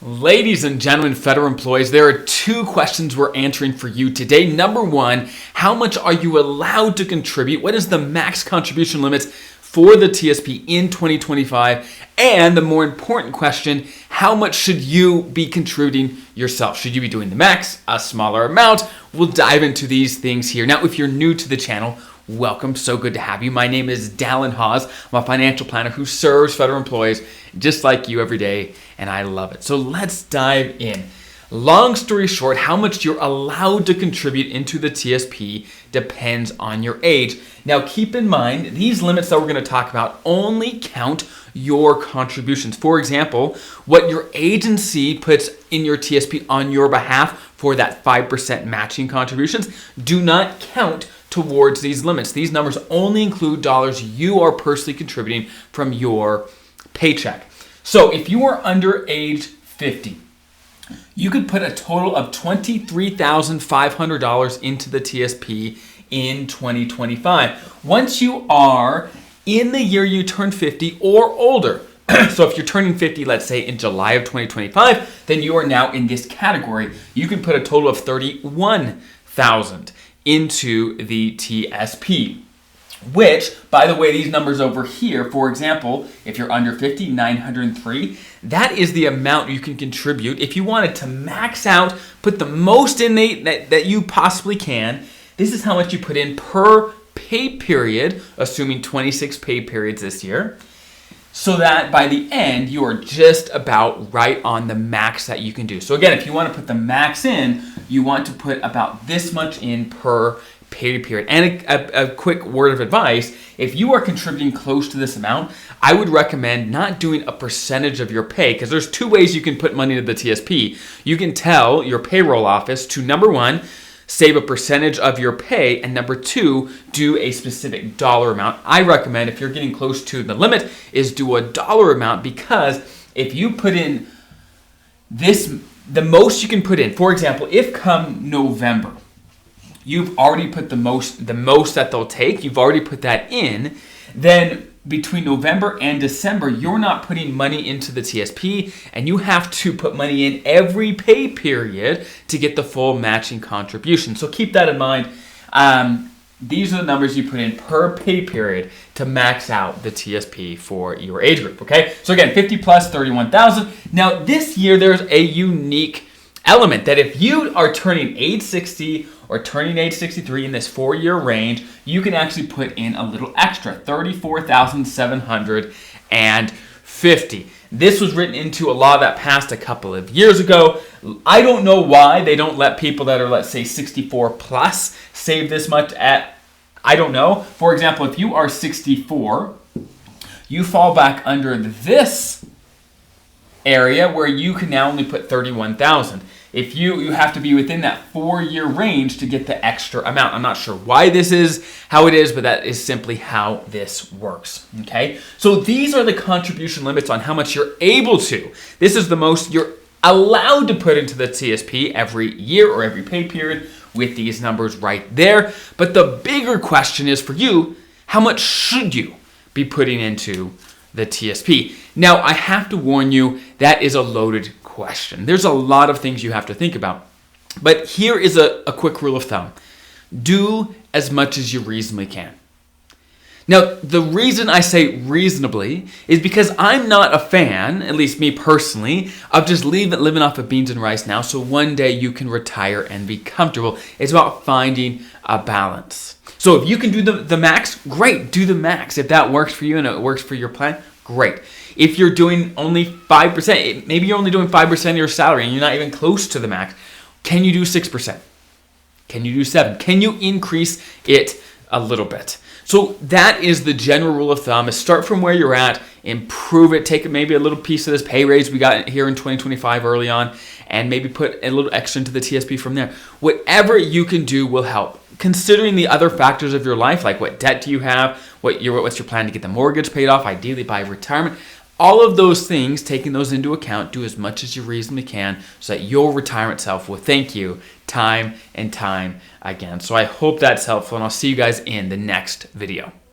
Ladies and gentlemen, federal employees, there are two questions we're answering for you today. Number one, how much are you allowed to contribute? What is the max contribution limits for the TSP in 2025? And the more important question, how much should you be contributing yourself? Should you be doing the max, a smaller amount? We'll dive into these things here. Now, if you're new to the channel, welcome. So good to have you. My name is Dallin Hawes. I'm a financial planner who serves federal employees just like you every day, and I love it. So let's dive in. Long story short, how much you're allowed to contribute into the TSP depends on your age. Now, keep in mind, these limits that we're going to talk about only count your contributions. For example, what your agency puts in your TSP on your behalf for that 5% matching contributions do not count towards these limits. These numbers only include dollars you are personally contributing from your paycheck. So if you are under age 50, you could put a total of $23,500 into the TSP in 2025. Once you are in the year you turn 50 or older, so if you're turning 50, let's say in July of 2025, then you are now in this category. You can put a total of $31,000 into the TSP, which, by the way, these numbers over here, for example, if you're under 50, 903, that is the amount you can contribute. If you wanted to max out, put the most in that you possibly can, this is how much you put in per pay period, assuming 26 pay periods this year, so that by the end, you are just about right on the max that you can do. So again, if you want to put the max in, you want to put about this much in per pay period. And a quick word of advice, if you are contributing close to this amount, I would recommend not doing a percentage of your pay, because there's two ways you can put money into the TSP. You can tell your payroll office to, number one, save a percentage of your pay, and number two, do a specific dollar amount. I recommend, if you're getting close to the limit, is do a dollar amount, because if you put in this, the most you can put in, for example, if come November, you've already put the most that they'll take, you've already put that in, then between November and December, you're not putting money into the TSP, and you have to put money in every pay period to get the full matching contribution. So keep that in mind. These are the numbers you put in per pay period to max out the TSP for your age group, okay? So again, 50 plus, 31,000. Now this year, there's a unique element that if you are turning age 60 or turning age 63 in this 4-year range, you can actually put in a little extra, $34,750. This was written into a law that passed a couple of years ago. I don't know why they don't let people that are, let's say, 64 plus save this much I don't know. For example, if you are 64, you fall back under this area where you can now only put 31,000. If you have to be within that 4-year range to get the extra amount. I'm not sure why this is how it is, but that is simply how this works, okay? So these are the contribution limits on how much you're able to. This is the most you're allowed to put into the TSP every year or every pay period with these numbers right there. But the bigger question is for you, how much should you be putting into the TSP? Now, I have to warn you, that is a loaded question. There's a lot of things you have to think about. But here is a quick rule of thumb. Do as much as you reasonably can. Now, the reason I say reasonably is because I'm not a fan, at least me personally, of just living off of beans and rice now so one day you can retire and be comfortable. It's about finding a balance. So if you can do the max, great, do the max. If that works for you and it works for your plan, great. If you're doing only 5%, maybe you're only doing 5% of your salary and you're not even close to the max, can you do 6%? Can you do 7%? Can you increase it a little bit? So that is the general rule of thumb, is start from where you're at, improve it, take maybe a little piece of this pay raise we got here in 2025 early on, and maybe put a little extra into the TSP from there. Whatever you can do will help. Considering the other factors of your life, like what debt do you have, what's your plan to get the mortgage paid off, ideally by retirement, all of those things, taking those into account, do as much as you reasonably can so that your retirement self will thank you time and time again. So I hope that's helpful, and I'll see you guys in the next video.